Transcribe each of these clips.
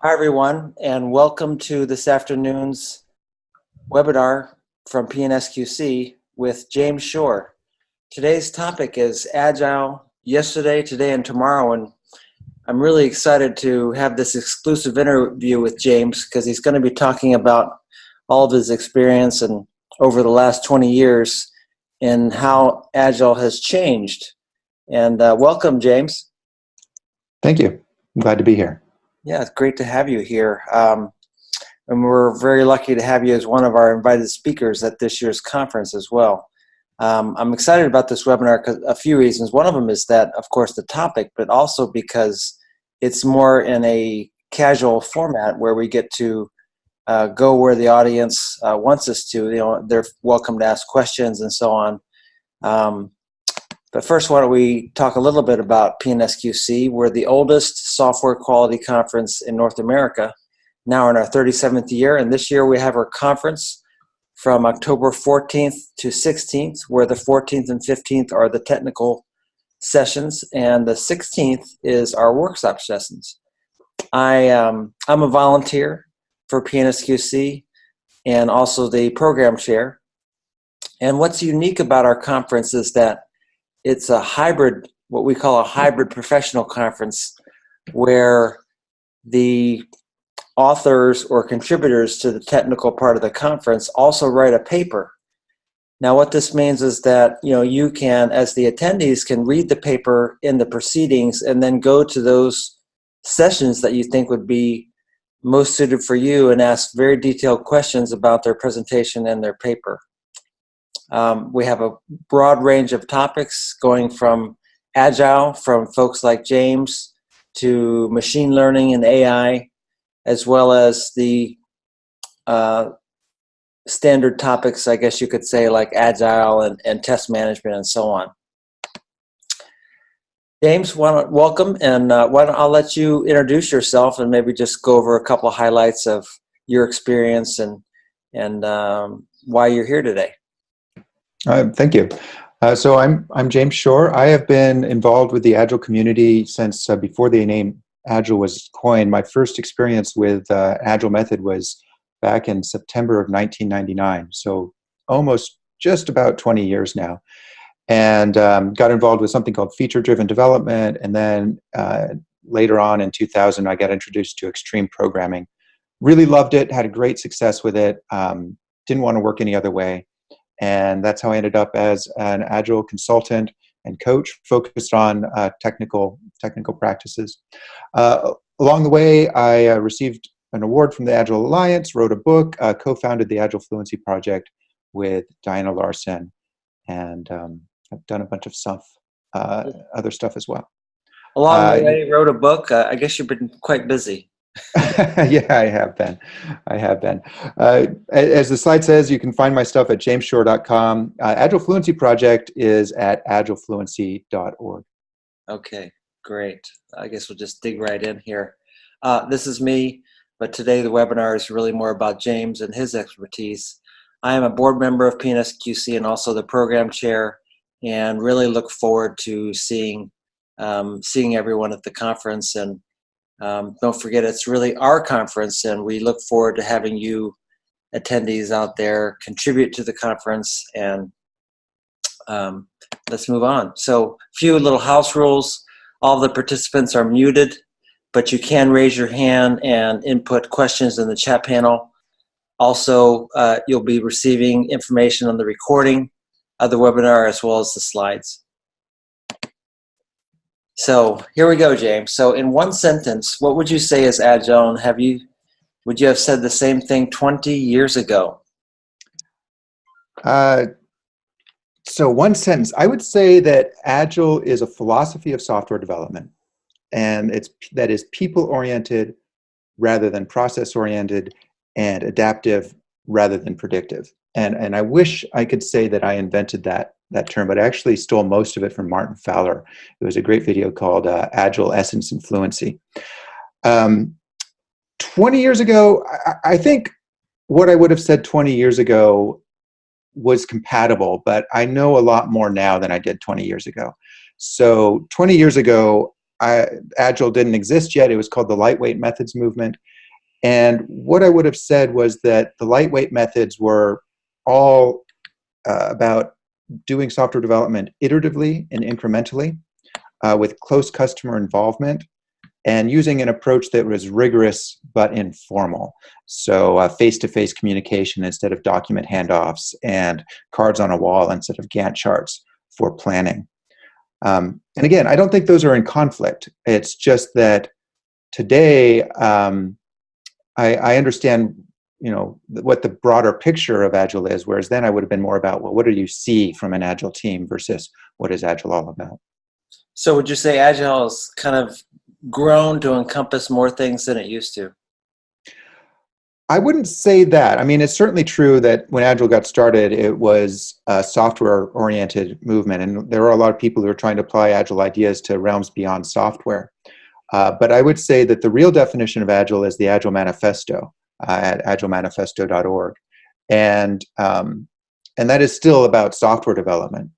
Hi, everyone, and welcome to this afternoon's webinar from PNSQC with James Shore. Today's topic is Agile, yesterday, today, and tomorrow, and I'm really excited to have this exclusive interview with James because he's going to be talking about all of his experience and over the last 20 years and how Agile has changed. And welcome, James. Thank you. I'm glad to be here. Yeah, it's great to have you here. And we're very lucky to have you as one of our invited speakers at this year's conference as well. I'm excited about this webinar because a few reasons. One of them is that, of course, the topic, but also because it's more in a casual format where we get to go where the audience wants us to. You know, they're welcome to ask questions and so on. But first, why don't we talk a little bit about PNSQC? We're the oldest software quality conference in North America, now in our 37th year, and this year we have our conference from October 14th to 16th, where the 14th and 15th are the technical sessions, and the 16th is our workshop sessions. I'm a volunteer for PNSQC and also the program chair. And what's unique about our conference is that it's a hybrid, what we call a hybrid professional conference, where the authors or contributors to the technical part of the conference also write a paper. Now, what this means is that you can, as the attendees, can read the paper in the proceedings and then go to those sessions that you think would be most suited for you and ask very detailed questions about their presentation and their paper. We have a broad range of topics going from Agile, from folks like James, to machine learning and AI, as well as the standard topics, I guess you could say, like Agile and test management and so on. James, welcome, and I'll let you introduce yourself and maybe just go over a couple of highlights of your experience and why you're here today. Thank you. So I'm James Shore. I have been involved with the Agile community since before the name Agile was coined. My first experience with Agile method was back in September of 1999. So almost just about 20 years now. And got involved with something called feature-driven development. And then later on in 2000, I got introduced to extreme programming. Really loved it, had a great success with it. Didn't want to work any other way. And that's how I ended up as an Agile consultant and coach focused on technical practices. Along the way, I received an award from the Agile Alliance, wrote a book, co-founded the Agile Fluency Project with Diana Larson, and I've done a bunch of other stuff as well. Along the way, wrote a book. I guess you've been quite busy. Yeah, I have been. As the slide says, you can find my stuff at jamesshore.com. Agile Fluency Project is at agilefluency.org. Okay, great. I guess we'll just dig right in here. This is me, but today the webinar is really more about James and his expertise. I am a board member of PNSQC and also the program chair, and really look forward to seeing everyone at the conference. And don't forget, it's really our conference, and we look forward to having you attendees out there contribute to the conference. And let's move on. So, a few little house rules. All the participants are muted, but you can raise your hand and input questions in the chat panel. Also, you'll be receiving information on the recording of the webinar as well as the slides. So here we go, James. So in one sentence, what would you say is Agile? And would you have said the same thing 20 years ago? So one sentence, I would say that Agile is a philosophy of software development, and that is people-oriented rather than process-oriented, and adaptive rather than predictive. And I wish I could say that I invented that term, but I actually stole most of it from Martin Fowler. It was a great video called Agile Essence and Fluency. 20 years ago, I think what I would have said 20 years ago was compatible, but I know a lot more now than I did 20 years ago. So 20 years ago, Agile didn't exist yet. It was called the lightweight methods movement. And what I would have said was that the lightweight methods were all about doing software development iteratively and incrementally with close customer involvement and using an approach that was rigorous but informal. So face-to-face communication instead of document handoffs and cards on a wall instead of Gantt charts for planning. And again, I don't think those are in conflict. It's just that today I understand, what the broader picture of Agile is, whereas then I would have been more about, well, what do you see from an Agile team versus what is Agile all about? So would you say Agile has kind of grown to encompass more things than it used to? I wouldn't say that. I mean, it's certainly true that when Agile got started, it was a software-oriented movement, and there are a lot of people who are trying to apply Agile ideas to realms beyond software. But I would say that the real definition of Agile is the Agile Manifesto at agilemanifesto.org, and that is still about software development.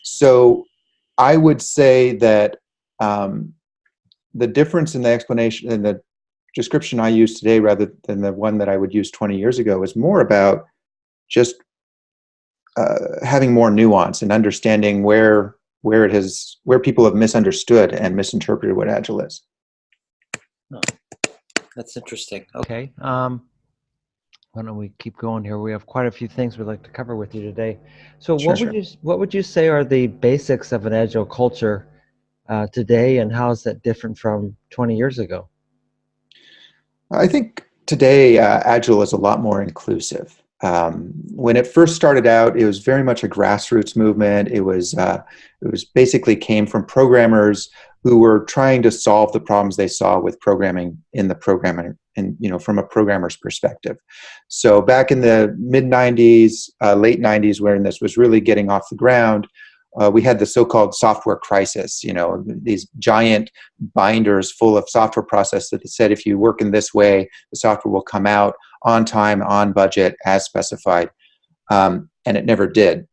So I would say that the difference in the explanation and the description I use today rather than the one that I would use 20 years ago is more about just having more nuance and understanding where people have misunderstood and misinterpreted what Agile is. Oh, that's interesting. Okay. Why don't we keep going here? We have quite a few things we'd like to cover with you today. So what would you say are the basics of an Agile culture today, and how is that different from 20 years ago? I think today Agile is a lot more inclusive. When it first started out, it was very much a grassroots movement. It was basically came from programmers who were trying to solve the problems they saw with programming in the programming, and from a programmer's perspective. So back in the mid '90s, late '90s, when this was really getting off the ground, we had the so-called software crisis. These giant binders full of software process that said if you work in this way, the software will come out on time, on budget, as specified, and it never did.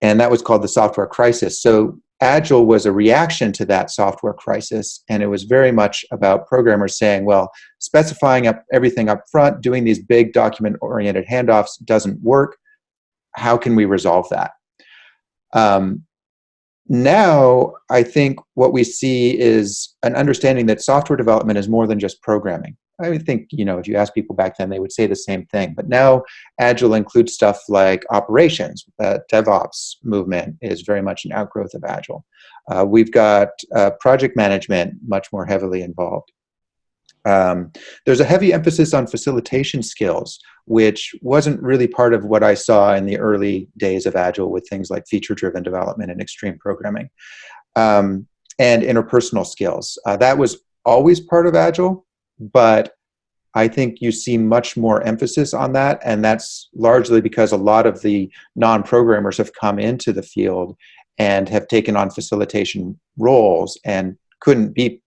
And that was called the software crisis. So Agile was a reaction to that software crisis, and it was very much about programmers saying, well, specifying up everything up front, doing these big document-oriented handoffs doesn't work. How can we resolve that? Now, I think what we see is an understanding that software development is more than just programming. I would think, if you ask people back then, they would say the same thing. But now Agile includes stuff like operations. DevOps movement is very much an outgrowth of Agile. We've got project management much more heavily involved. There's a heavy emphasis on facilitation skills, which wasn't really part of what I saw in the early days of Agile with things like feature-driven development and extreme programming, and interpersonal skills. That was always part of Agile, but I think you see much more emphasis on that, and that's largely because a lot of the non-programmers have come into the field and have taken on facilitation roles and couldn't be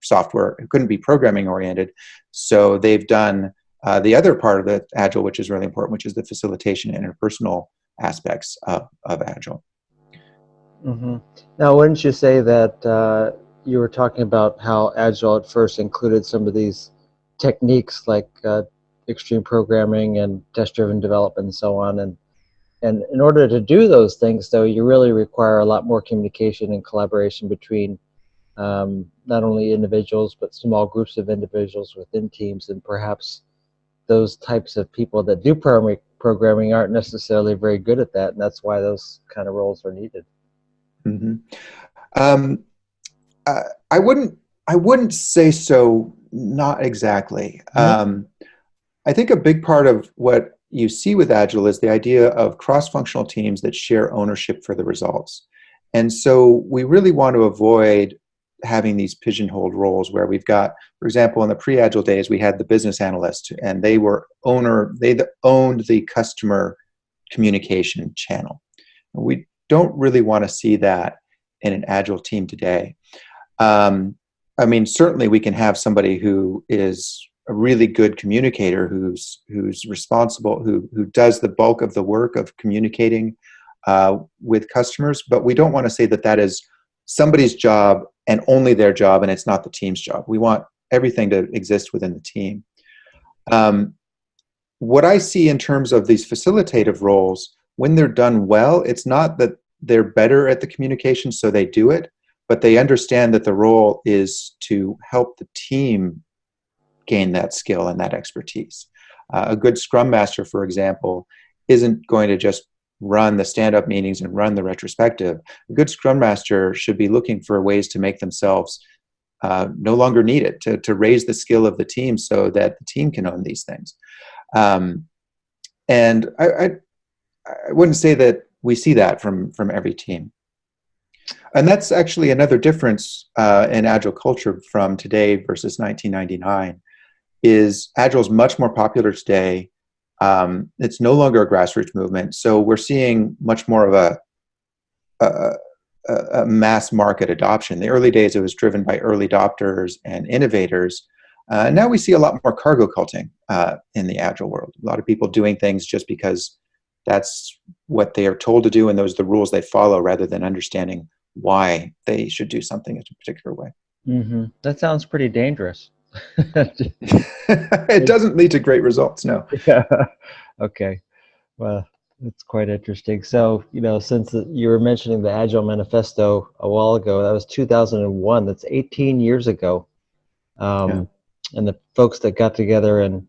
programming oriented. So they've done the other part of the Agile, which is really important, which is the facilitation and interpersonal aspects of Agile. Mm-hmm. Now, wouldn't you say that you were talking about how Agile at first included some of these techniques like extreme programming and test-driven development and so on, and in order to do those things, though, you really require a lot more communication and collaboration between not only individuals but small groups of individuals within teams, and perhaps those types of people that do programming aren't necessarily very good at that, and that's why those kind of roles are needed. Mm-hmm. I wouldn't say so. Not exactly. Mm-hmm. I think a big part of what you see with Agile is the idea of cross-functional teams that share ownership for the results. And so we really want to avoid having these pigeonholed roles where we've got, for example, in the pre-Agile days, we had the business analyst, and they owned the customer communication channel. We don't really want to see that in an Agile team today. I mean, certainly we can have somebody who is a really good communicator, who's responsible, who does the bulk of the work of communicating with customers, but we don't want to say that is somebody's job and only their job, and it's not the team's job. We want everything to exist within the team. What I see in terms of these facilitative roles, when they're done well, it's not that they're better at the communication, so they do it, but they understand that the role is to help the team gain that skill and that expertise. A good Scrum Master, for example, isn't going to just run the stand-up meetings and run the retrospective. A good Scrum Master should be looking for ways to make themselves no longer needed, to raise the skill of the team so that the team can own these things. And I wouldn't say that we see that from every team. And that's actually another difference in Agile culture from today versus 1999, is Agile is much more popular today. It's no longer a grassroots movement. So we're seeing much more of a mass market adoption. The early days, it was driven by early adopters and innovators. Now we see a lot more cargo culting in the Agile world. A lot of people doing things just because that's what they are told to do, and those are the rules they follow, rather than understanding why they should do something in a particular way. Mm-hmm. That sounds pretty dangerous. It doesn't lead to great results, no. Yeah. Okay. Well, it's quite interesting. So, since you were mentioning the Agile Manifesto a while ago, that was 2001. That's 18 years ago. Yeah. And the folks that got together and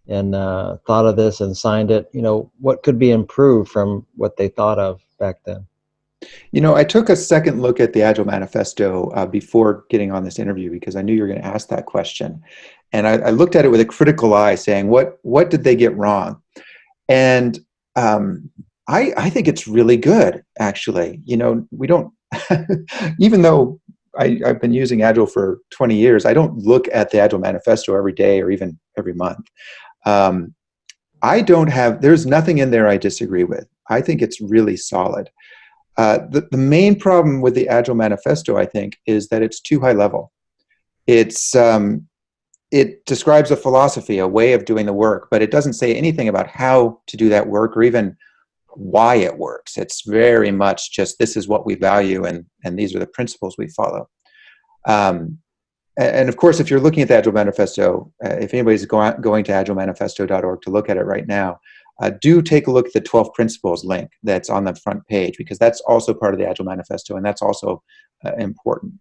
thought of this and signed it, what could be improved from what they thought of back then? I took a second look at the Agile Manifesto before getting on this interview, because I knew you were going to ask that question. And I looked at it with a critical eye, saying, what did they get wrong? And I think it's really good, actually. We don't, even though I've been using Agile for 20 years, I don't look at the Agile Manifesto every day or even every month. There's nothing in there I disagree with. I think it's really solid. The main problem with the Agile Manifesto, I think, is that it's too high level. It describes a philosophy, a way of doing the work, but it doesn't say anything about how to do that work or even why it works. It's very much just, this is what we value, and these are the principles we follow. And of course, if you're looking at the Agile Manifesto, if anybody's going to agilemanifesto.org to look at it right now, do take a look at the 12 principles link that's on the front page, because that's also part of the Agile Manifesto, and that's also important.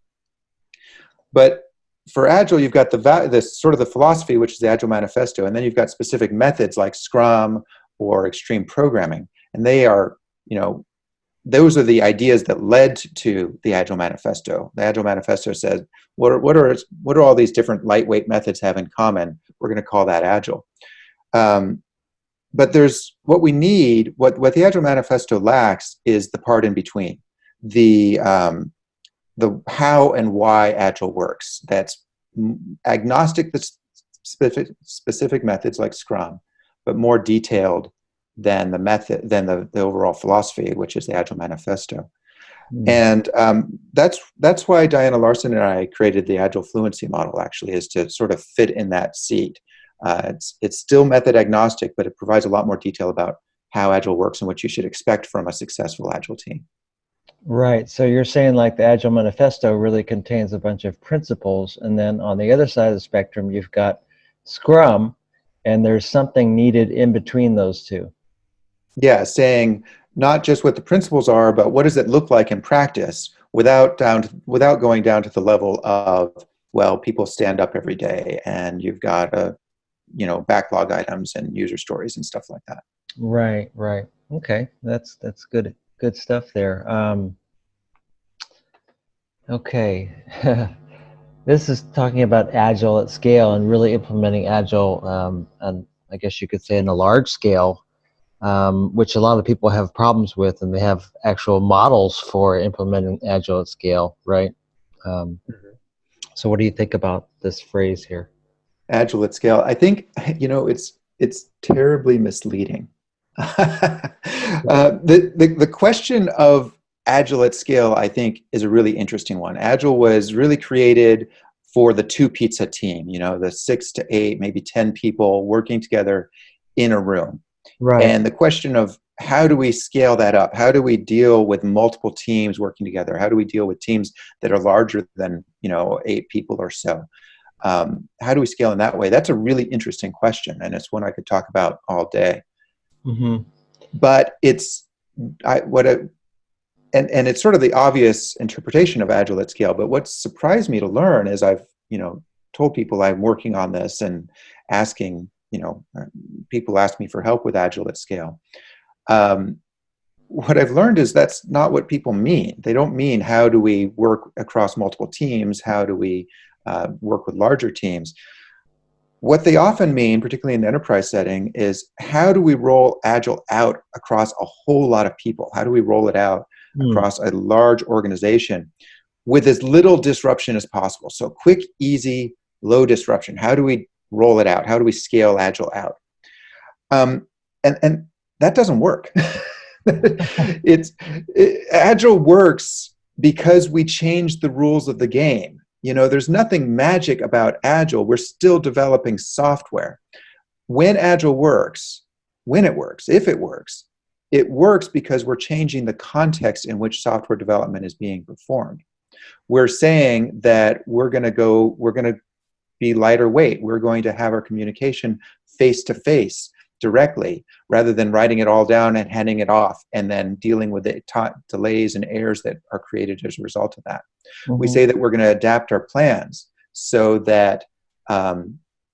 But for Agile, you've got this sort of the philosophy, which is the Agile Manifesto, and then you've got specific methods like Scrum or extreme programming, and they are, those are the ideas that led to the Agile Manifesto. The Agile Manifesto says, what are all these different lightweight methods have in common? We're going to call that Agile. But there's what we need. What the Agile Manifesto lacks is the part in between, the how and why Agile works. That's agnostic to specific methods like Scrum, but more detailed than the overall philosophy, which is the Agile Manifesto. And that's why Diana Larson and I created the Agile Fluency model, actually, is to sort of fit in that seat. It's still method agnostic, but it provides a lot more detail about how Agile works and what you should expect from a successful Agile team. Right. So you're saying like the Agile Manifesto really contains a bunch of principles, and then on the other side of the spectrum, you've got Scrum, and there's something needed in between those two. Yeah, saying not just what the principles are, but what does it look like in practice without going down to the level of, well, people stand up every day and you've got backlog items and user stories and stuff like that. Right. Okay, that's good stuff there. Okay. This is talking about Agile at scale and really implementing Agile, and I guess you could say in a large scale, which a lot of people have problems with, and they have actual models for implementing Agile at scale, right? So what do you think about this phrase here? Agile at scale. I think, it's terribly misleading. The question of Agile at scale, I think, is a really interesting one. Agile was really created for the two pizza team, the 6 to 8, maybe 10 people working together in a room. Right. And the question of how do we scale that up? How do we deal with multiple teams working together? How do we deal with teams that are larger than 8 people or so? How do we scale in that way? That's a really interesting question, and it's one I could talk about all day. Mm-hmm. But it's it's sort of the obvious interpretation of Agile at scale. But what surprised me to learn is I've told people I'm working on this and asking people ask me for help with Agile at scale. What I've learned is that's not what people mean. They don't mean how do we work across multiple teams? How do we work with larger teams? What they often mean, particularly in the enterprise setting, is how do we roll Agile out across a whole lot of people? How do we roll it out across a large organization with as little disruption as possible? So quick, easy, low disruption. How do we roll it out? How do we scale Agile out? And that doesn't work. Agile works because we changed the rules of the game. There's nothing magic about Agile. We're still developing software. When Agile works, if it works because we're changing the context in which software development is being performed. We're saying that we're going to be lighter weight. We're going to have our communication face-to-face directly, rather than writing it all down and handing it off and then dealing with the delays and errors that are created as a result of that. Mm-hmm. We say that we're going to adapt our plans so that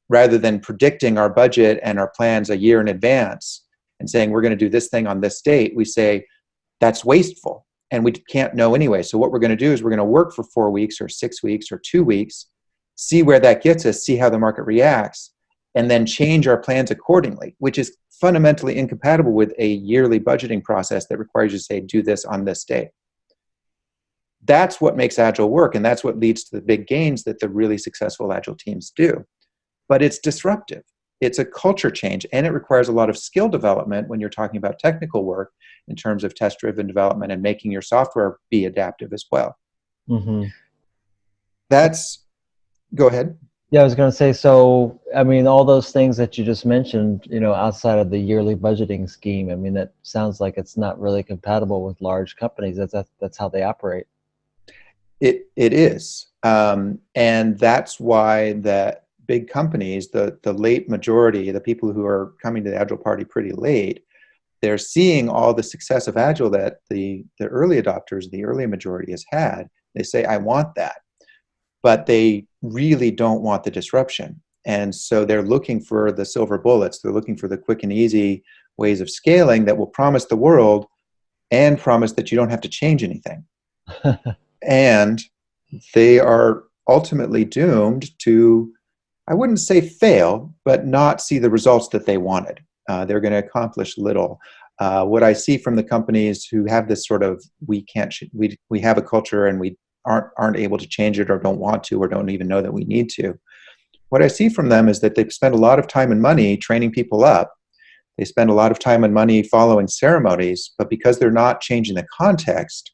rather than predicting our budget and our plans a year in advance and saying we're going to do this thing on this date, we say that's wasteful and we can't know anyway. So what we're going to do is we're going to work for 4 weeks or 6 weeks or 2 weeks, see where that gets us, see how the market reacts, and then change our plans accordingly, which is fundamentally incompatible with a yearly budgeting process that requires you to say, do this on this day. That's what makes Agile work, and that's what leads to the big gains that the really successful Agile teams do. But it's disruptive. It's a culture change, and it requires a lot of skill development when you're talking about technical work in terms of test-driven development and making your software be adaptive as well. Mm-hmm. Go ahead. Yeah, I was going to say, so, I mean, all those things that you just mentioned, outside of the yearly budgeting scheme, I mean, that sounds like it's not really compatible with large companies. That's how they operate. It is. And that's why the big companies, the late majority, the people who are coming to the Agile party pretty late, they're seeing all the success of Agile that the early adopters, the early majority has had. They say, I want that. But they really don't want the disruption. And so they're looking for the silver bullets. They're looking for the quick and easy ways of scaling that will promise the world and promise that you don't have to change anything. And they are ultimately doomed to, I wouldn't say fail, but not see the results that they wanted. They're going to accomplish little. What I see from the companies who have this sort of, we have a culture and we aren't able to change it or don't want to or don't even know that we need to. What I see from them is that they've spent a lot of time and money training people up. They spend a lot of time and money following ceremonies, but because they're not changing the context,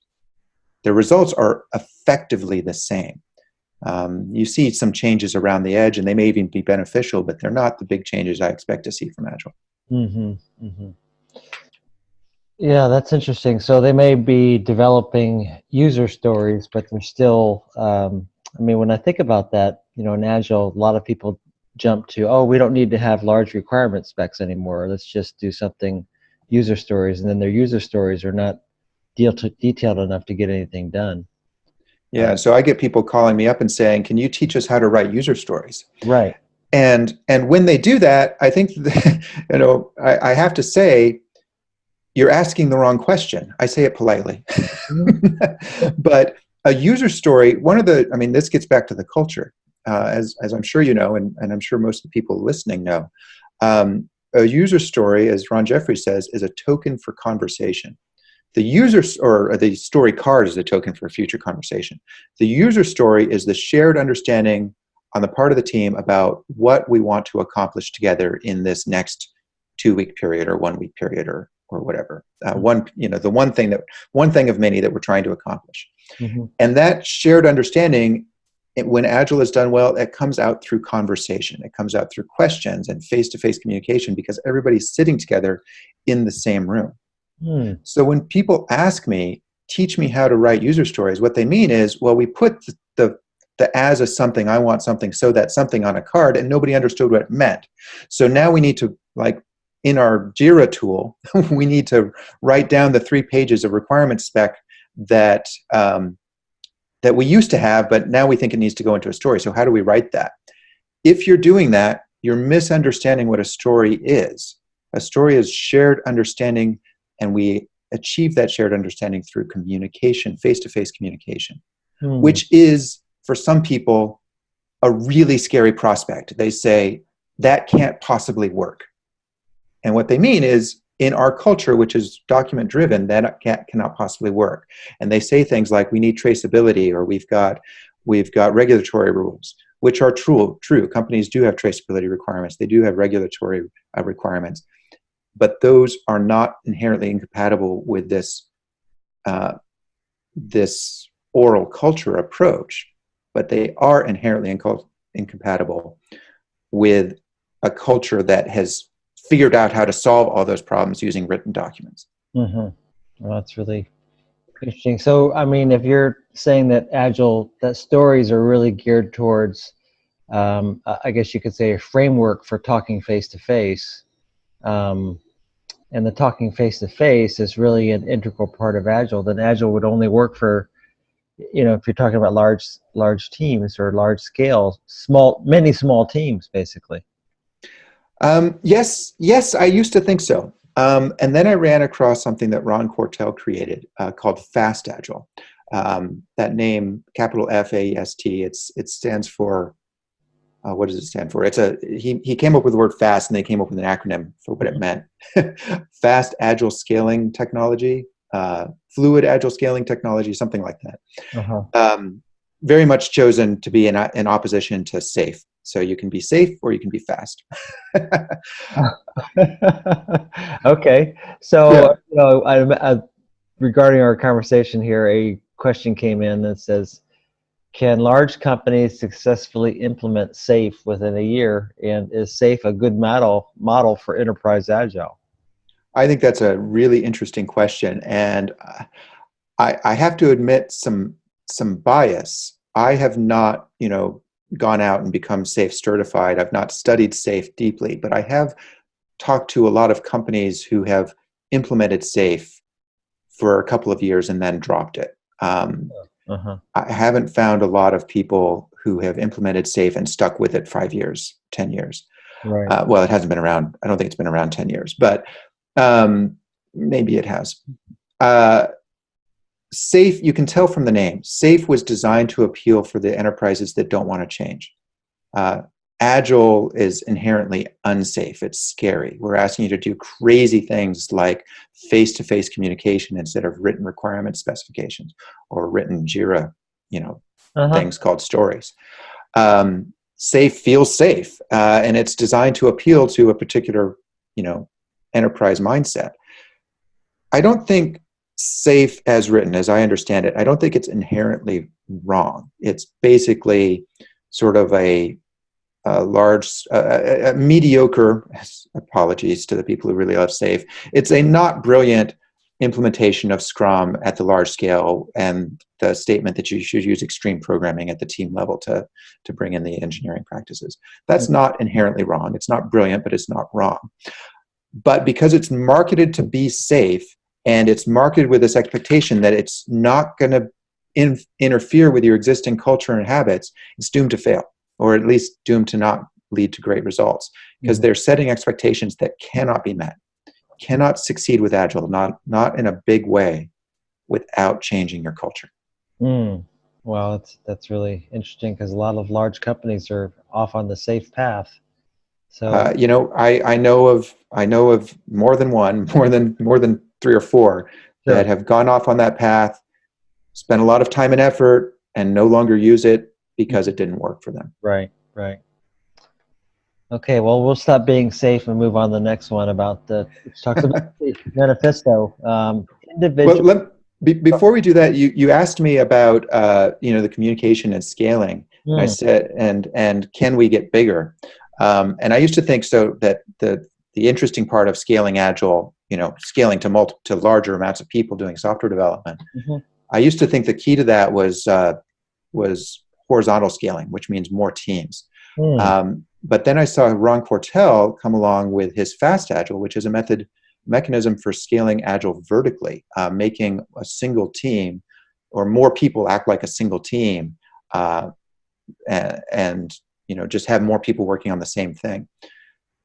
the results are effectively the same. You see some changes around the edge and they may even be beneficial, but they're not the big changes I expect to see from Agile. Mm-hmm. Mm-hmm. Yeah, that's interesting. So they may be developing user stories, but they're still, I mean, when I think about that, in Agile, a lot of people jump to, we don't need to have large requirement specs anymore. Let's just do something user stories. And then their user stories are not detailed enough to get anything done. Yeah, so I get people calling me up and saying, can you teach us how to write user stories? Right. And when they do that, I think, I have to say, you're asking the wrong question. I say it politely. But a user story, this gets back to the culture, as I'm sure you know, and I'm sure most of the people listening know. A user story, as Ron Jeffries says, is a token for conversation. The user, or the story card is a token for future conversation. The user story is the shared understanding on the part of the team about what we want to accomplish together in this next 2-week period or 1-week period or whatever. The one thing of many that we're trying to accomplish. Mm-hmm. And that shared understanding, when Agile is done well, it comes out through conversation. It comes out through questions and face-to-face communication because everybody's sitting together in the same room. Hmm. So when people ask me, teach me how to write user stories, what they mean is, well, we put the as a something, I want something, so that something on a card, and nobody understood what it meant. So now we need to, like in our Jira tool, we need to write down the 3 pages of requirement spec that that we used to have, but now we think it needs to go into a story. So how do we write that? If you're doing that, you're misunderstanding what a story is. A story is shared understanding, and we achieve that shared understanding through communication, face-to-face communication, which is, for some people, a really scary prospect. They say, that can't possibly work. And what they mean is, in our culture, which is document-driven, that cannot possibly work. And they say things like, we need traceability, or we've got regulatory rules, which are true. Companies do have traceability requirements. They do have regulatory requirements. But those are not inherently incompatible with this oral culture approach, but they are inherently incompatible with a culture that has figured out how to solve all those problems using written documents. Well, that's really interesting. So, I mean, if you're saying that that stories are really geared towards, I guess you could say, a framework for talking face-to-face, and the talking face-to-face is really an integral part of Agile, then Agile would only work for, if you're talking about large teams or large scale, many small teams, basically. Yes, I used to think so. And then I ran across something that Ron Cortell created called Fast Agile. That name, capital F-A-S-T, it stands for, what does it stand for? He came up with the word fast, and they came up with an acronym for what it meant. Fast Agile Scaling Technology, Fluid Agile Scaling Technology, something like that. Very much chosen to be in opposition to safe. So you can be safe or you can be fast. Okay. So, yeah. Regarding our conversation here, a question came in that says, can large companies successfully implement SAFe within a year? And is SAFe a good model for enterprise Agile? I think that's a really interesting question. And I have to admit some bias. I have not, gone out and become SAFe certified. I've not studied SAFe deeply, but I have talked to a lot of companies who have implemented SAFe for a couple of years and then dropped it. I haven't found a lot of people who have implemented SAFe and stuck with it 5 years, 10 years. Right. Well, it hasn't been around. I don't think it's been around 10 years, but maybe it has. SAFe, you can tell from the name, SAFe was designed to appeal for the enterprises that don't want to change. Agile is inherently unsafe. It's scary. We're asking you to do crazy things like face-to-face communication instead of written requirement specifications or written Jira, things called stories. SAFe feels safe, and it's designed to appeal to a particular, enterprise mindset. I don't think SAFe as written, as I understand it, I don't think it's inherently wrong. It's basically sort of a mediocre, apologies to the people who really love SAFe, it's a not brilliant implementation of Scrum at the large scale, and the statement that you should use extreme programming at the team level to bring in the engineering practices. That's not inherently wrong. It's not brilliant, but it's not wrong. But because it's marketed to be safe, and it's marketed with this expectation that it's not going to interfere with your existing culture and habits, it's doomed to fail, or at least doomed to not lead to great results, because they're setting expectations that cannot be met, cannot succeed with Agile, not in a big way, without changing your culture. Well, that's really interesting, because a lot of large companies are off on the safe path. So I know of more than one, more than 3 or 4 that have gone off on that path, spent a lot of time and effort, and no longer use it because it didn't work for them. Right. Okay, well, we'll stop being safe and move on to the next one which talks about the manifesto. Individual. Well, before we do that, you asked me about the communication and scaling. And I said, and can we get bigger? And I used to think so that the interesting part of scaling Agile scaling to larger amounts of people doing software development. Mm-hmm. I used to think the key to that was horizontal scaling, which means more teams. But then I saw Ron Quartel come along with his Fast Agile, which is a mechanism for scaling Agile vertically, making a single team or more people act like a single team, and just have more people working on the same thing.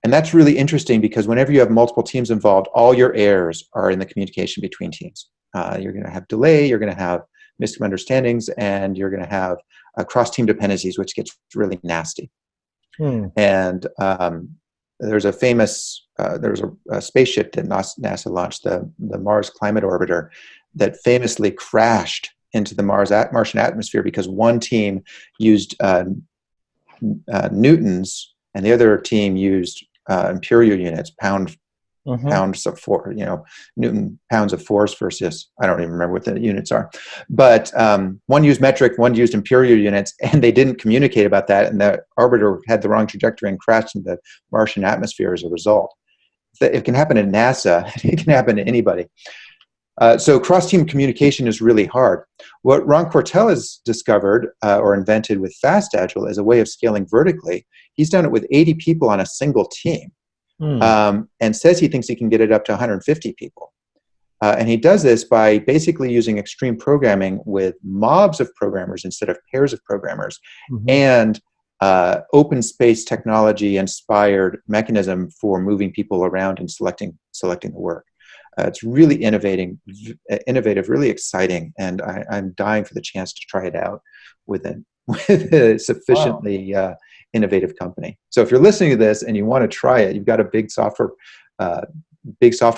And that's really interesting because whenever you have multiple teams involved, all your errors are in the communication between teams. You're going to have delay, you're going to have misunderstandings, and you're going to have cross-team dependencies, which gets really nasty. And there's a famous, there's a spaceship that NASA launched, the Mars Climate Orbiter, that famously crashed into the Martian atmosphere because one team used newtons and the other team used imperial units, pounds of force, Newton pounds of force versus, I don't even remember what the units are. But one used metric, one used imperial units, and they didn't communicate about that, and the orbiter had the wrong trajectory and crashed into the Martian atmosphere as a result. It can happen at NASA. It can happen to anybody. So cross-team communication is really hard. What Ron Quartel has discovered or invented with Fast Agile is a way of scaling vertically. He's done it with 80 people on a single team. And says he thinks he can get it up to 150 people. And he does this by basically using extreme programming with mobs of programmers instead of pairs of programmers, and open space technology inspired mechanism for moving people around and selecting the work. It's really innovative, really exciting, and I'm dying for the chance to try it out with a sufficiently innovative company. So if you're listening to this and you want to try it, you've got a big software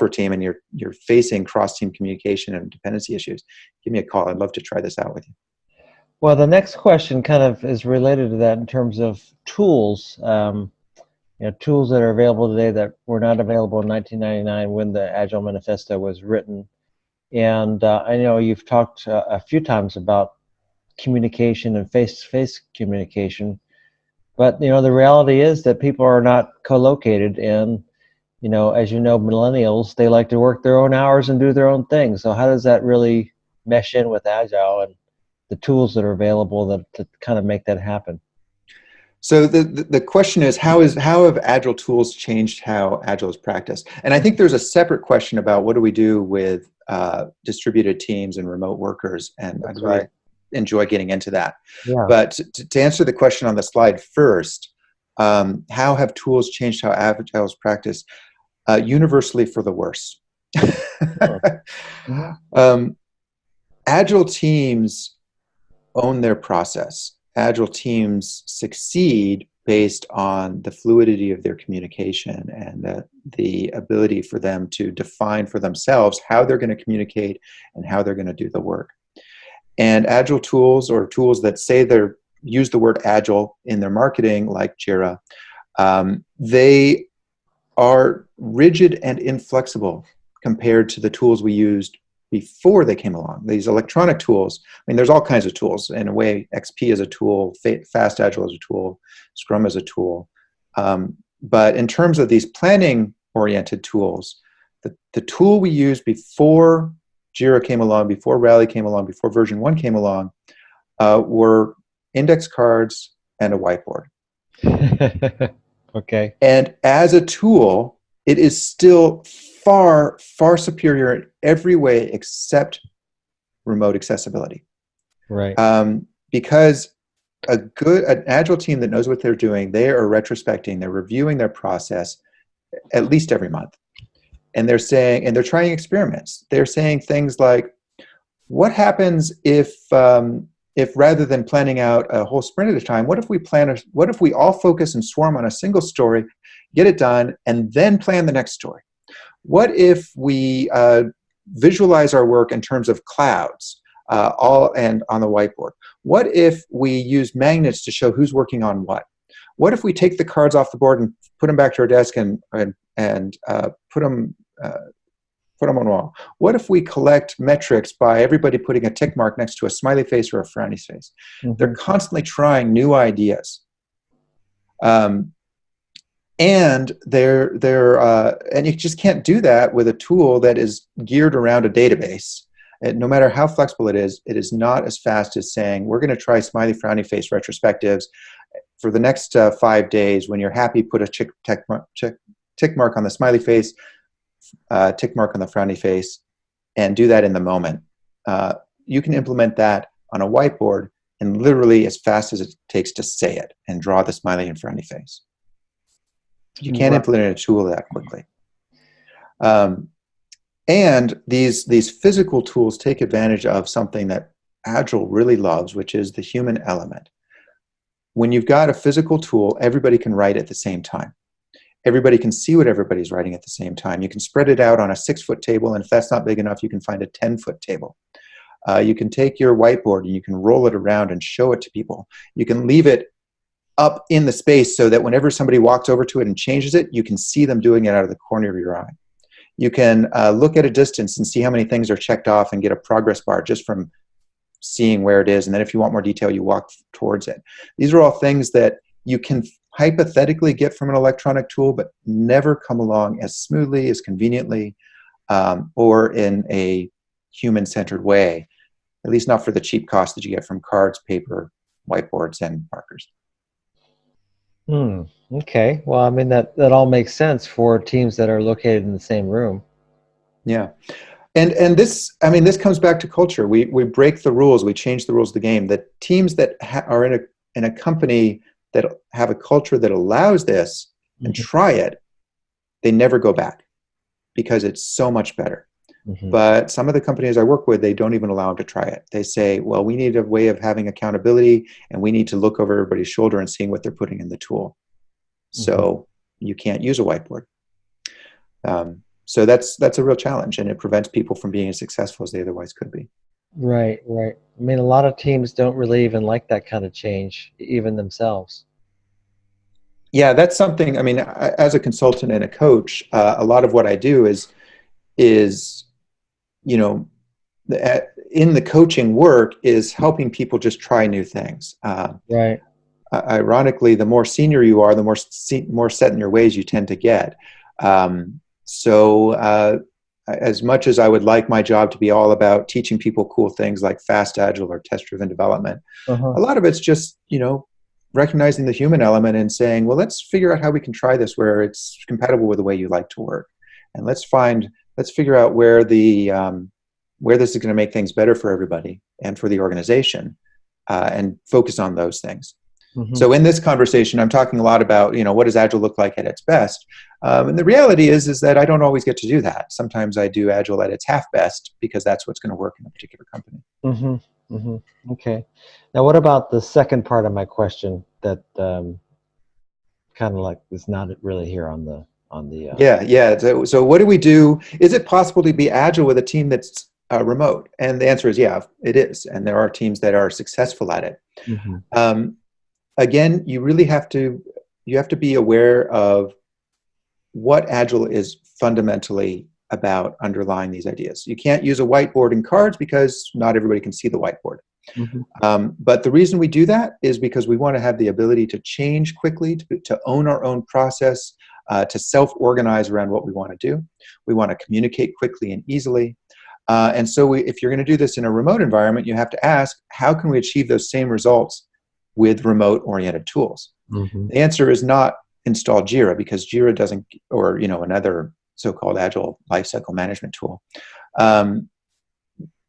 team, and you're facing cross-team communication and dependency issues, give me a call. I'd love to try this out with you. Well, the next question kind of is related to that in terms of tools. Tools that are available today that were not available in 1999 when the Agile Manifesto was written. And I know you've talked a few times about communication and face-to-face communication, but the reality is that people are not co-located, and as you know, millennials, they like to work their own hours and do their own thing. So how does that really mesh in with Agile and the tools that are available to kind of make that happen? So the question is, how have Agile tools changed how Agile is practiced? And I think there's a separate question about what do we do with distributed teams and remote workers, and I'd really enjoy getting into that. Yeah. But to answer the question on the slide first, how have tools changed how Agile is practiced? Universally for the worse. Agile teams own their process. Agile teams succeed based on the fluidity of their communication and the ability for them to define for themselves how they're going to communicate and how they're going to do the work. And Agile tools, or tools that say they use the word Agile in their marketing, like Jira, they are rigid and inflexible compared to the tools we used before they came along. These electronic tools, there's all kinds of tools. In a way, XP is a tool, Fast Agile is a tool, Scrum is a tool. But in terms of these planning-oriented tools, the tool we used before Jira came along, before Rally came along, before version 1 came along, were index cards and a whiteboard. Okay. And as a tool, it is still far, far superior in every way except remote accessibility. Right. Because an Agile team that knows what they're doing, they are retrospecting, they're reviewing their process at least every month. And they're trying experiments. They're saying things like, what happens if rather than planning out a whole sprint at a time, what if we all focus and swarm on a single story, get it done, and then plan the next story? What if we visualize our work in terms of clouds, and on the whiteboard? What if we use magnets to show who's working on what? What if we take the cards off the board and put them back to our desk and put them on the wall? What if we collect metrics by everybody putting a tick mark next to a smiley face or a frowny face? They're constantly trying new ideas. and and you just can't do that with a tool that is geared around a database. And no matter how flexible it is not as fast as saying, we're going to try smiley frowny face retrospectives for the next 5 days. When you're happy, put a tick mark on the smiley face, tick mark on the frowny face, and do that in the moment. You can implement that on a whiteboard in literally as fast as it takes to say it and draw the smiley and frowny face. You can't implement a tool that quickly. And these physical tools take advantage of something that Agile really loves, which is the human element. When you've got a physical tool, everybody can write at the same time. Everybody can see what everybody's writing at the same time. You can spread it out on a 6-foot table, and if that's not big enough, you can find a 10-foot table. You can take your whiteboard and you can roll it around and show it to people. You can leave it up in the space so that whenever somebody walks over to it and changes it, you can see them doing it out of the corner of your eye. You can look at a distance and see how many things are checked off and get a progress bar just from seeing where it is. And then if you want more detail, you walk towards it. These are all things that you can hypothetically get from an electronic tool, but never come along as smoothly, as conveniently, or in a human-centered way, at least not for the cheap cost that you get from cards, paper, whiteboards, and markers. Okay. Well, I mean, that all makes sense for teams that are located in the same room. Yeah. And this, I mean, this comes back to culture. We break the rules. We change the rules of the game. The teams that are in a company that have a culture that allows this and try it, they never go back because it's so much better. But some of the companies I work with, they don't even allow them to try it. They say, well, we need a way of having accountability, and we need to look over everybody's shoulder and seeing what they're putting in the tool. So you can't use a whiteboard. So that's a real challenge, and it prevents people from being as successful as they otherwise could be. Right. I mean, a lot of teams don't really even like that kind of change, even themselves. Yeah, that's something, I mean, as a consultant and a coach, a lot of what I do is in the coaching work is helping people just try new things. Right. Ironically, the more senior you are, the more set in your ways you tend to get. So as much as I would like my job to be all about teaching people cool things like fast, agile, or test-driven development, a lot of it's just, recognizing the human element and saying, well, let's figure out how we can try this where it's compatible with the way you like to work. And let's figure out where this is going to make things better for everybody and for the organization, and focus on those things. So in this conversation, I'm talking a lot about, what does Agile look like at its best? And the reality is that I don't always get to do that. Sometimes I do Agile at its half best because that's what's going to work in a particular company. Okay. Now, what about the second part of my question that kind of like is not really here on the Yeah. So what do we do? Is it possible to be Agile with a team that's remote? And the answer is yeah, it is. And there are teams that are successful at it. Again, you really have to be aware of what Agile is fundamentally about underlying these ideas. You can't use a whiteboard and cards because not everybody can see the whiteboard. But the reason we do that is because we want to have the ability to change quickly, to own our own process, to self-organize around what we want to do. We want to communicate quickly and easily. And so if you're going to do this in a remote environment, you have to ask, how can we achieve those same results with remote-oriented tools? The answer is not install Jira, because Jira doesn't, or another so-called Agile lifecycle management tool,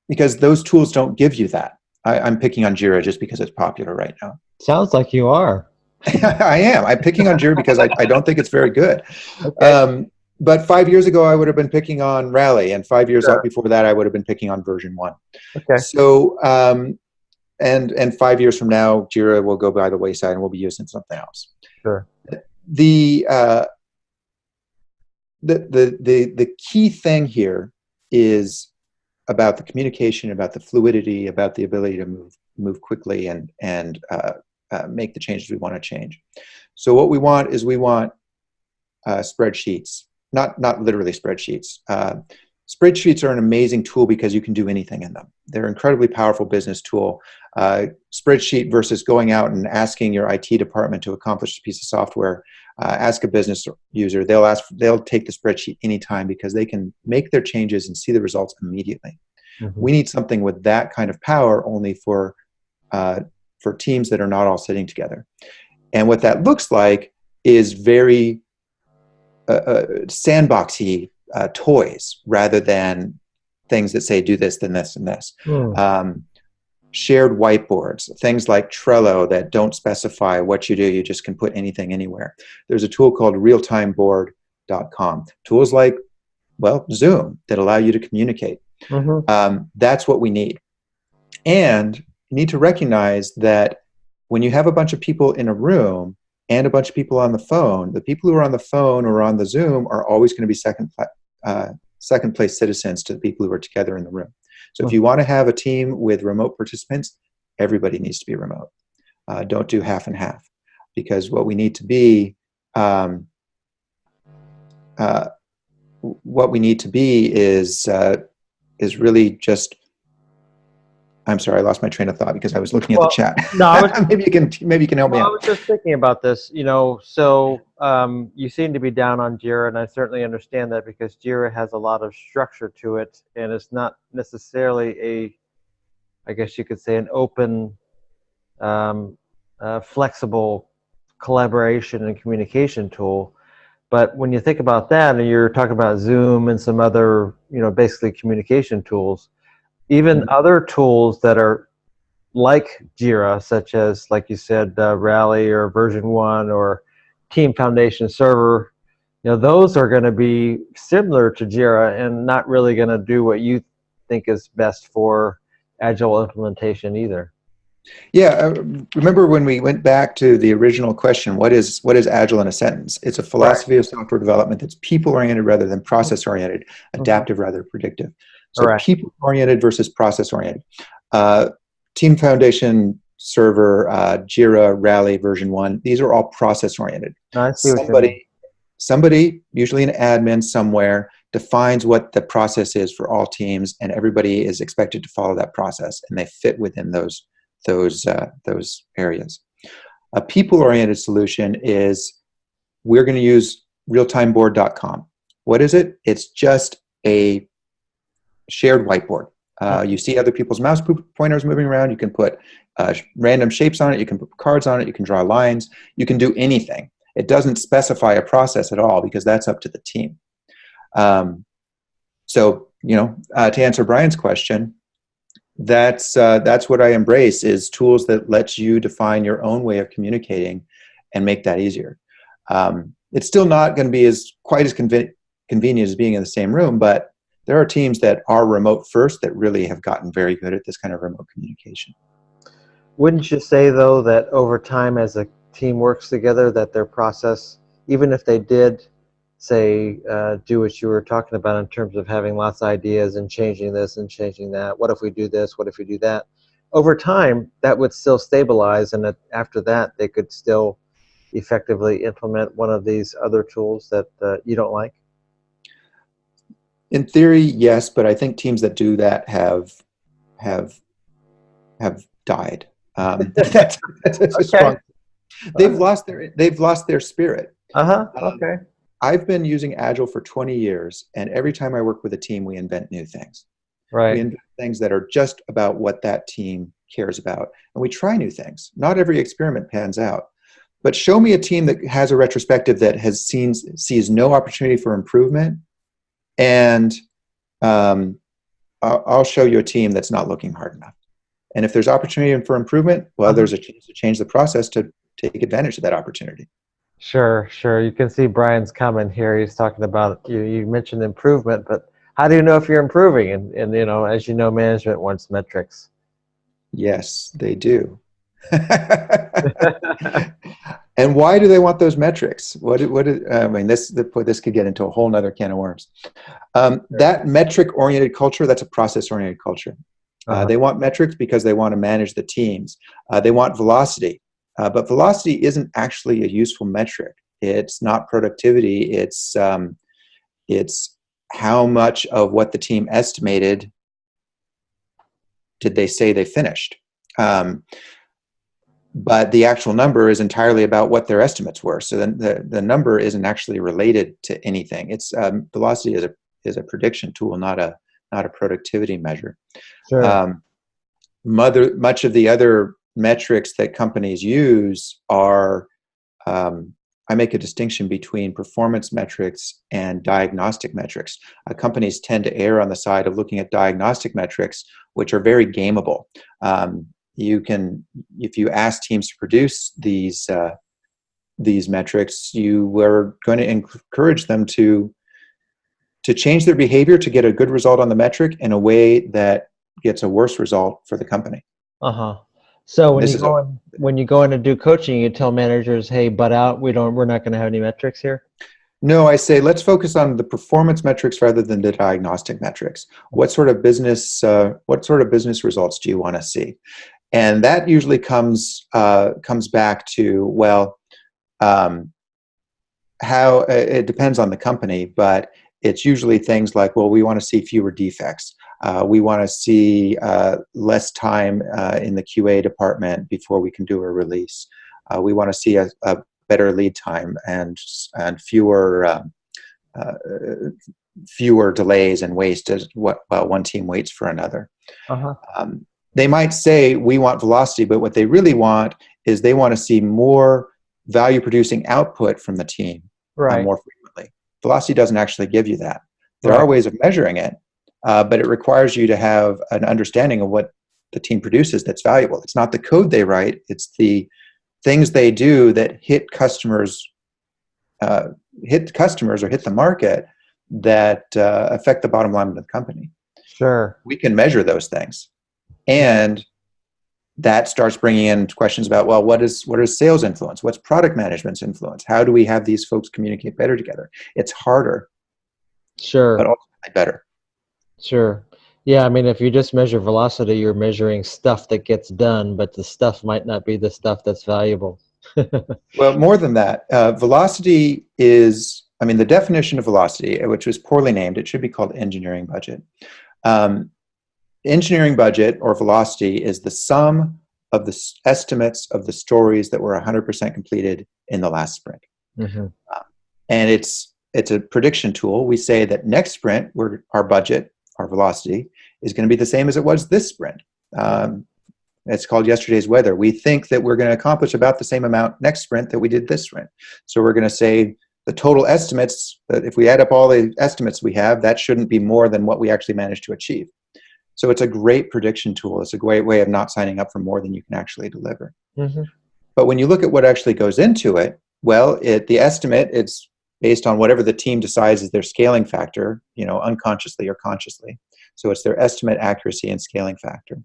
because those tools don't give you that. I'm picking on Jira just because it's popular right now. Sounds like you are. I am. I'm picking on Jira because I don't think it's very good. Okay. But 5 years ago, I would have been picking on Rally, and 5 years out before that, I would have been picking on version 1. Okay. So, and 5 years from now, Jira will go by the wayside, and we'll be using something else. Sure. The key thing here is about the communication, about the fluidity, about the ability to move quickly and make the changes we want to change. So what we want spreadsheets, not literally spreadsheets. Spreadsheets are an amazing tool because you can do anything in them. They're an incredibly powerful business tool. Spreadsheet versus going out and asking your IT department to accomplish a piece of software. Ask a business user. They'll take the spreadsheet anytime because they can make their changes and see the results immediately. Mm-hmm. We need something with that kind of power only for teams that are not all sitting together. And what that looks like is very sandboxy toys rather than things that say do this, then this, and this. Shared whiteboards, things like Trello that don't specify what you do. You just can put anything anywhere. There's a tool called realtimeboard.com. Tools like, well, Zoom that allow you to communicate. That's what we need. And you need to recognize that when you have a bunch of people in a room and a bunch of people on the phone, the people who are on the phone or on the Zoom are always going to be second place citizens to the people who are together in the room. So if you want to have a team with remote participants, everybody needs to be remote. Don't do half and half, because what we need to be is really just. I'm sorry, I lost my train of thought because I was looking at the chat. No, maybe you can help me out. I was just thinking about this, so you seem to be down on Jira, and I certainly understand that because Jira has a lot of structure to it, and it's not necessarily I guess you could say, an open, flexible collaboration and communication tool. But when you think about that, and you're talking about Zoom and some other, basically communication tools, even other tools that are like Jira, such as, like you said, Rally or Version 1 or Team Foundation Server, those are going to be similar to Jira and not really going to do what you think is best for Agile implementation either. Yeah, remember when we went back to the original question, what is Agile in a sentence? It's a philosophy of software development that's people-oriented rather than process-oriented, adaptive rather than predictive. So people-oriented versus process-oriented. Team Foundation Server, Jira, Rally, Version 1, these are all process-oriented. I see what you mean. Somebody, usually an admin somewhere, defines what the process is for all teams, and everybody is expected to follow that process, and they fit within those areas. A people-oriented solution is, we're going to use realtimeboard.com. What is it? It's just a shared whiteboard. You see other people's mouse pointers moving around. You can put random shapes on it. You can put cards on it. You can draw lines. You can do anything. It doesn't specify a process at all because that's up to the team. To answer Brian's question, that's what I embrace, is tools that let you define your own way of communicating and make that easier. It's still not going to be quite as convenient as being in the same room, but there are teams that are remote first that really have gotten very good at this kind of remote communication. Wouldn't you say, though, that over time as a team works together, that their process, even if they did, say, do what you were talking about in terms of having lots of ideas and changing this and changing that, what if we do this, what if we do that, over time, that would still stabilize, and after that, they could still effectively implement one of these other tools that you don't like? In theory, yes, but I think teams that do that have died. That's a strong. They've lost their spirit. Okay. I've been using Agile for 20 years, and every time I work with a team, we invent new things. Right. We invent things that are just about what that team cares about, and we try new things. Not every experiment pans out, but show me a team that has a retrospective that sees no opportunity for improvement, and I'll show you a team that's not looking hard enough. And if there's opportunity for improvement, well, there's a chance to change the process to take advantage of that opportunity. Sure. You can see Brian's comment here. He's talking about, you mentioned improvement, but how do you know if you're improving? And as you know, management wants metrics. Yes, they do. And why do they want those metrics? This could get into a whole nother can of worms. That metric-oriented culture, that's a process-oriented culture. They want metrics because they want to manage the teams. They want velocity. But velocity isn't actually a useful metric. It's not productivity. It's how much of what the team estimated did they say they finished. but the actual number is entirely about what their estimates were. So then the number isn't actually related to anything. It's velocity is a prediction tool, not a productivity measure. Sure. Much of the other metrics that companies use are, I make a distinction between performance metrics and diagnostic metrics. Companies tend to err on the side of looking at diagnostic metrics, which are very gameable. You can, if you ask teams to produce these metrics, you are going to encourage them to change their behavior to get a good result on the metric in a way that gets a worse result for the company. So when you go in and do coaching, you tell managers, "Hey, butt out. We're not going to have any metrics here." No, I say let's focus on the performance metrics rather than the diagnostic metrics. What sort of business results do you want to see? And that usually comes back to, well, how it depends on the company, but it's usually things like, well, we want to see fewer defects. We want to see less time in the QA department before we can do a release. We want to see a better lead time and fewer delays and waste as while one team waits for another. They might say we want velocity, but what they really want is they want to see more value-producing output from the team more frequently. Velocity doesn't actually give you that. There are ways of measuring it, but it requires you to have an understanding of what the team produces that's valuable. It's not the code they write, it's the things they do that hit customers or hit the market that affect the bottom line of the company. Sure. We can measure those things. And that starts bringing in questions about, well, what is sales influence? What's product management's influence? How do we have these folks communicate better together? It's harder. Sure. But ultimately better. Sure. Yeah, I mean, if you just measure velocity, you're measuring stuff that gets done, but the stuff might not be the stuff that's valuable. Well, more than that, velocity is, I mean, the definition of velocity, which was poorly named, it should be called engineering budget. Engineering budget, or velocity, is the sum of the estimates of the stories that were 100% completed in the last sprint. And it's a prediction tool. We say that next sprint, our budget, our velocity, is going to be the same as it was this sprint. It's called yesterday's weather. We think that we're going to accomplish about the same amount next sprint that we did this sprint. So we're going to say the total estimates, that if we add up all the estimates we have, that shouldn't be more than what we actually managed to achieve. So it's a great prediction tool. It's a great way of not signing up for more than you can actually deliver. But when you look at what actually goes into it, well, the estimate, it's based on whatever the team decides is their scaling factor, unconsciously or consciously. So it's their estimate accuracy and scaling factor.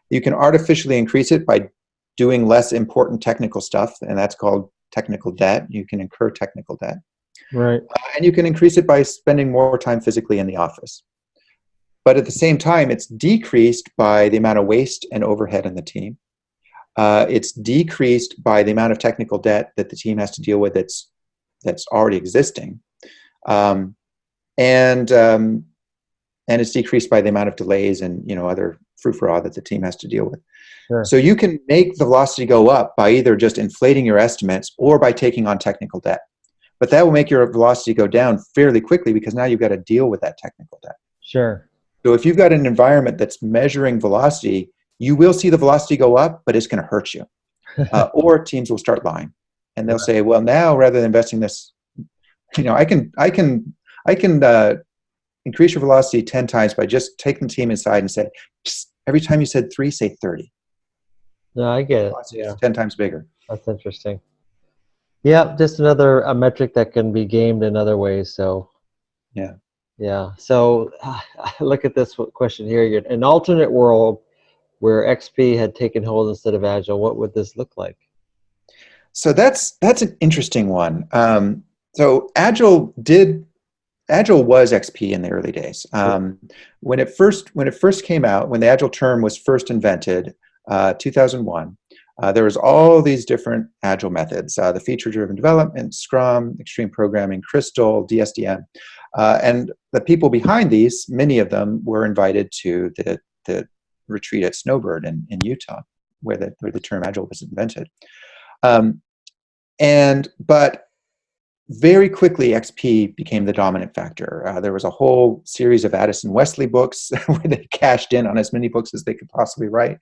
You can artificially increase it by doing less important technical stuff, and that's called technical debt. You can incur technical debt. Right. And you can increase it by spending more time physically in the office. But at the same time, it's decreased by the amount of waste and overhead in the team. It's decreased by the amount of technical debt that the team has to deal with that's already existing. And it's decreased by the amount of delays and other frou-frou that the team has to deal with. Sure. So you can make the velocity go up by either just inflating your estimates or by taking on technical debt. But that will make your velocity go down fairly quickly because now you've got to deal with that technical debt. Sure. So if you've got an environment that's measuring velocity, you will see the velocity go up, but it's going to hurt you. Or teams will start lying, and they'll say, "Well, now rather than investing this, I can increase your velocity 10 times by just taking the team inside and say, every time you said 3, say 30." No, I get it. Yeah. It's 10 times bigger. That's interesting. Yeah, just another metric that can be gamed in other ways. So. Yeah. So look at this question here. In an alternate world where XP had taken hold instead of Agile, what would this look like? So that's an interesting one. So Agile was XP in the early days. When it first came out, when the Agile term was first invented, 2001, there was all these different Agile methods: the feature-driven development, Scrum, extreme programming, Crystal, DSDM. And the people behind these, many of them were invited to the retreat at Snowbird in Utah. where the term Agile was invented. But very quickly, XP became the dominant factor. There was a whole series of Addison Wesley books where they cashed in on as many books as they could possibly write.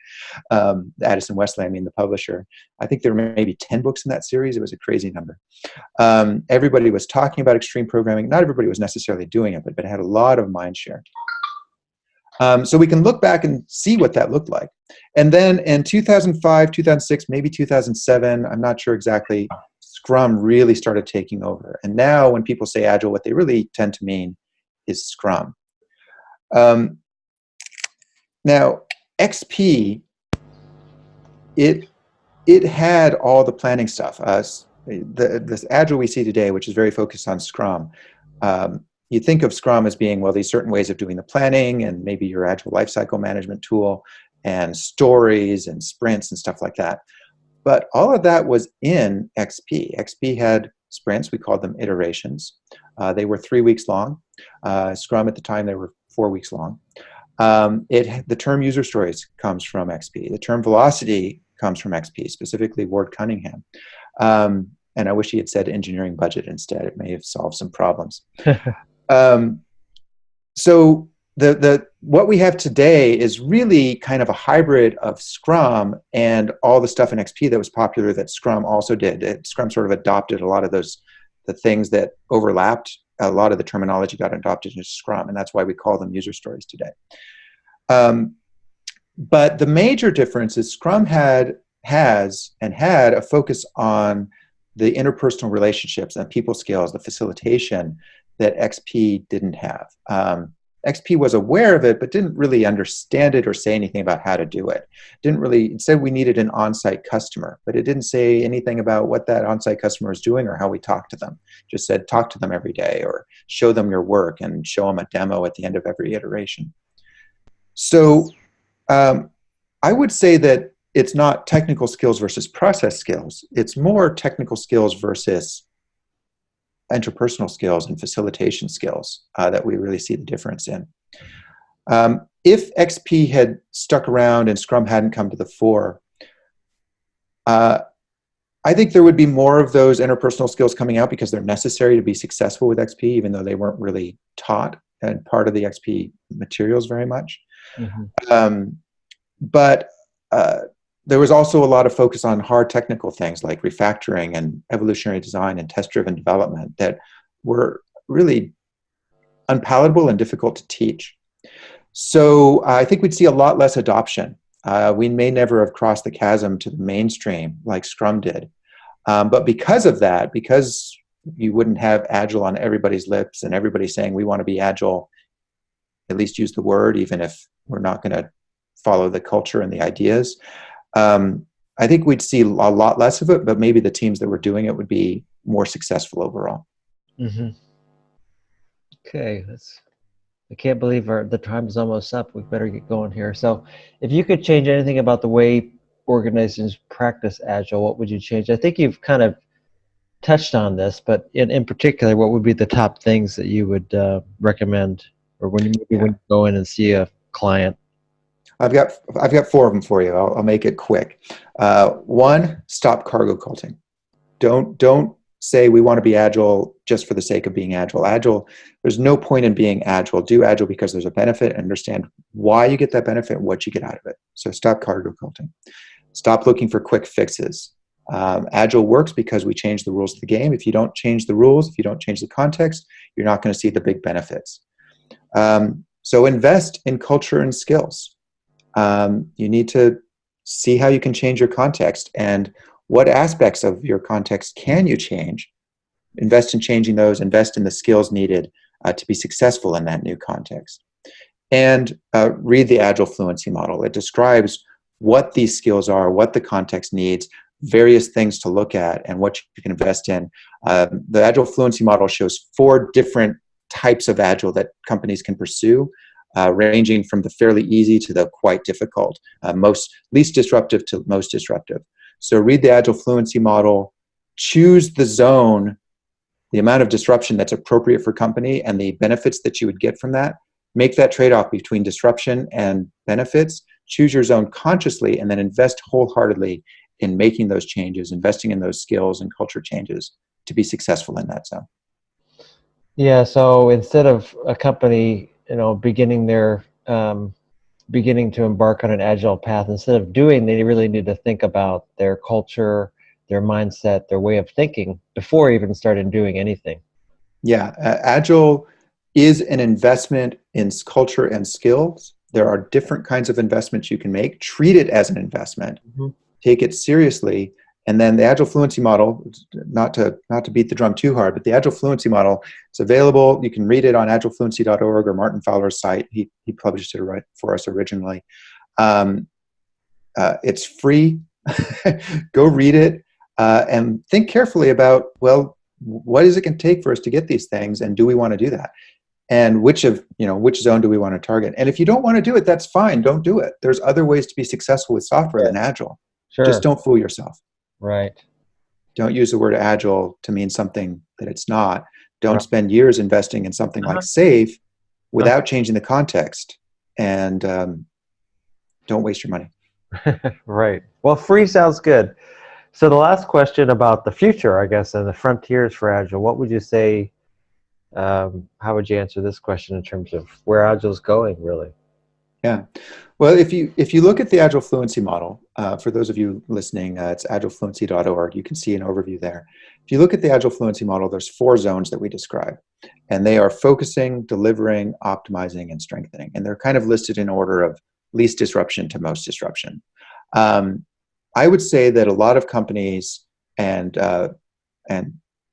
Addison Wesley, I mean the publisher. I think there were maybe 10 books in that series. It was a crazy number. Everybody was talking about extreme programming. Not everybody was necessarily doing it, but it had a lot of mind share. So we can look back and see what that looked like. And then in 2005, 2006, maybe 2007, I'm not sure exactly, Scrum really started taking over. And now when people say Agile, what they really tend to mean is Scrum. Now, XP, it had all the planning stuff. This Agile we see today, which is very focused on Scrum, you think of Scrum as being, well, these certain ways of doing the planning and maybe your Agile lifecycle management tool and stories and sprints and stuff like that. But all of that was in XP. XP had sprints. We called them iterations. They were 3 weeks long. Scrum at the time, they were 4 weeks long. The term user stories comes from XP. The term velocity comes from XP, specifically Ward Cunningham. And I wish he had said engineering budget instead. It may have solved some problems. So what we have today is really kind of a hybrid of Scrum and all the stuff in XP that was popular that Scrum also did. Scrum sort of adopted a lot of the things that overlapped. A lot of the terminology got adopted into Scrum, and that's why we call them user stories today. But the major difference is Scrum had a focus on the interpersonal relationships and people skills, the facilitation that XP didn't have. XP was aware of it, but didn't really understand it or say anything about how to do it. It said we needed an on-site customer, but it didn't say anything about what that on-site customer was doing or how we talk to them. Just said, talk to them every day or show them your work and show them a demo at the end of every iteration. So I would say that it's not technical skills versus process skills. It's more technical skills versus interpersonal skills and facilitation skills that we really see the difference in. If XP had stuck around and Scrum hadn't come to the fore, I think there would be more of those interpersonal skills coming out because they're necessary to be successful with XP, even though they weren't really taught and part of the XP materials very much. Mm-hmm. But there was also a lot of focus on hard technical things like refactoring and evolutionary design and test-driven development that were really unpalatable and difficult to teach. So I think we'd see a lot less adoption. We may never have crossed the chasm to the mainstream like Scrum did. But because of that, because you wouldn't have Agile on everybody's lips and everybody saying we want to be Agile, at least use the word, even if we're not going to follow the culture and the ideas. I think we'd see a lot less of it, but maybe the teams that were doing it would be more successful overall. Mm-hmm. Okay, I can't believe the time is almost up. We better get going here. So if you could change anything about the way organizations practice Agile, what would you change? I think you've kind of touched on this, but in particular, what would be the top things that you would recommend, or when you go in and see a client? I've got 4 of them for you. I'll make it quick. 1, stop cargo culting. Don't say we want to be Agile just for the sake of being Agile. Agile, there's no point in being Agile. Do Agile because there's a benefit and understand why you get that benefit and what you get out of it. So stop cargo culting. Stop looking for quick fixes. Agile works because we change the rules of the game. If you don't change the rules, if you don't change the context, you're not going to see the big benefits. So invest in culture and skills. You need to see how you can change your context and what aspects of your context can you change. Invest in changing those, invest in the skills needed to be successful in that new context. And read the Agile Fluency Model. It describes what these skills are, what the context needs, various things to look at, and what you can invest in. The Agile Fluency Model shows 4 different types of Agile that companies can pursue. Ranging from the fairly easy to the quite difficult, least disruptive to most disruptive. So read the Agile Fluency Model, choose the zone, the amount of disruption that's appropriate for company and the benefits that you would get from that. Make that trade-off between disruption and benefits. choose your zone consciously, and then invest wholeheartedly in making those changes, investing in those skills and culture changes to be successful in that zone. Yeah, so instead of a company, beginning to embark on an agile path, instead of doing, they really need to think about their culture, their mindset, their way of thinking before even starting doing anything. Yeah, Agile is an investment in culture and skills. There are different kinds of investments you can make. Treat it as an investment. Mm-hmm. Take it seriously. And then the Agile Fluency Model, not to beat the drum too hard, but the Agile Fluency Model, it's available. You can read it on agilefluency.org or Martin Fowler's site. He published it right for us originally. It's free. Go read it and think carefully about, well, what is it going to take for us to get these things, and do we want to do that? And which zone do we want to target? And if you don't want to do it, that's fine. Don't do it. There's other ways to be successful with software than Agile. Sure. Just don't fool yourself. Right. Don't use the word Agile to mean something that it's not. Don't Right. spend years investing in something like SAFe without changing the context. And don't waste your money. Right. Well, free sounds good. So the last question about the future, I guess, and the frontiers for Agile, what would you say, how would you answer this question in terms of where Agile is going, really? Yeah. Well, if you look at the Agile Fluency Model, for those of you listening, it's agilefluency.org. You can see an overview there. If you look at the Agile Fluency Model, there's 4 zones that we describe, and they are focusing, delivering, optimizing, and strengthening. And they're kind of listed in order of least disruption to most disruption. I would say that a lot of companies and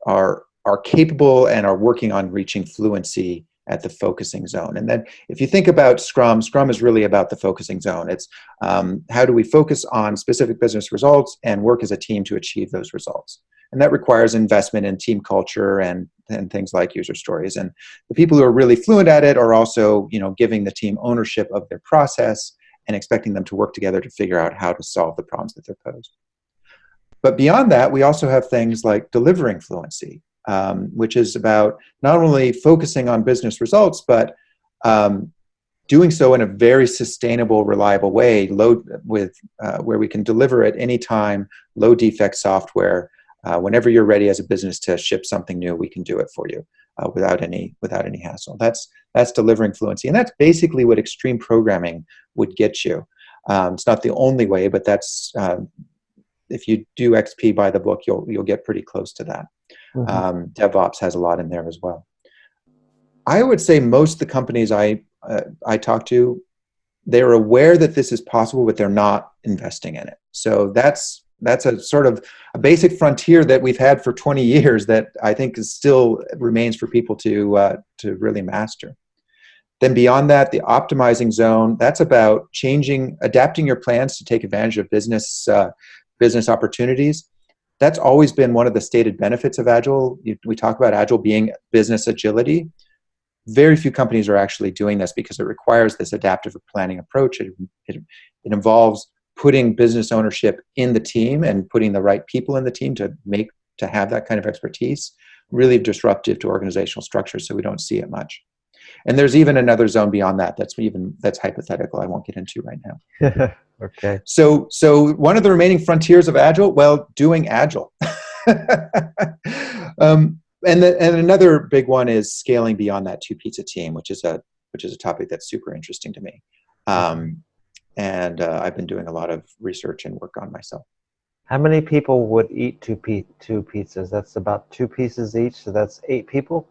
are capable and are working on reaching fluency at the focusing zone. And then if you think about Scrum is really about the focusing zone. It's how do we focus on specific business results and work as a team to achieve those results. And that requires investment in team culture and things like user stories. And the people who are really fluent at it are also, giving the team ownership of their process and expecting them to work together to figure out how to solve the problems that they're posed. But beyond that, we also have things like delivering fluency, which is about not only focusing on business results, but doing so in a very sustainable, reliable way, where we can deliver at any time, low defect software. Whenever you're ready as a business to ship something new, we can do it for you without any hassle. That's delivering fluency, and that's basically what extreme programming would get you. It's not the only way, but that's if you do XP by the book, you'll get pretty close to that. Mm-hmm. DevOps has a lot in there as well. I would say most of the companies I talk to, they're aware that this is possible, but they're not investing in it. So that's a sort of a basic frontier that we've had for 20 years that I think still remains for people to really master. Then beyond that, the optimizing zone, that's about adapting your plans to take advantage of business opportunities. That's always been one of the stated benefits of Agile. We talk about Agile being business agility. Very few companies are actually doing this because it requires this adaptive planning approach. It involves putting business ownership in the team and putting the right people in the team to have that kind of expertise. Really disruptive to organizational structures, so we don't see it much. And there's even another zone beyond that. That's hypothetical. I won't get into right now. Okay. So one of the remaining frontiers of Agile, well, doing Agile. And another big one is scaling beyond that 2-pizza team, which is a topic that's super interesting to me. And I've been doing a lot of research and work on myself. How many people would eat two pizzas? That's about 2 pieces each, so that's 8 people?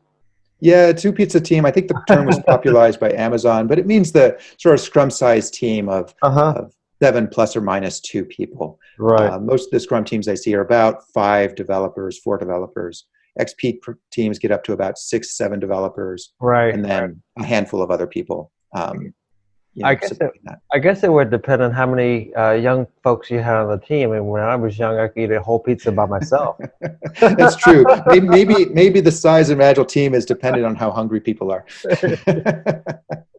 Yeah, 2-pizza team. I think the term was popularized by Amazon, but it means the sort of Scrum-sized team of 7 plus or minus 2 people. Right. Most of the Scrum teams I see are about 5 developers, 4 developers. XP teams get up to about 6, 7 developers, right, and then a handful of other people. I guess it would depend on how many young folks you had on the team. And when I was young, I could eat a whole pizza by myself. That's true. Maybe the size of an Agile team is dependent on how hungry people are.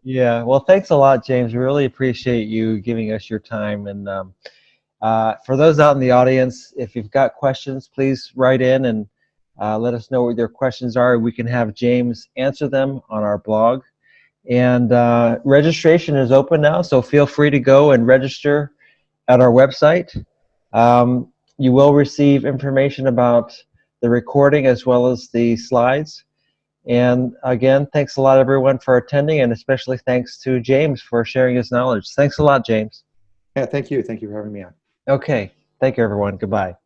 Yeah. Well, thanks a lot, James. We really appreciate you giving us your time. And for those out in the audience, if you've got questions, please write in and let us know what your questions are. We can have James answer them on our blog. And registration is open now, so feel free to go and register at our website. You will receive information about the recording as well as the slides. And again, thanks a lot, everyone, for attending, and especially thanks to James for sharing his knowledge. Thanks a lot, James. Yeah, thank you. Thank you for having me on. Okay. Thank you, everyone. Goodbye.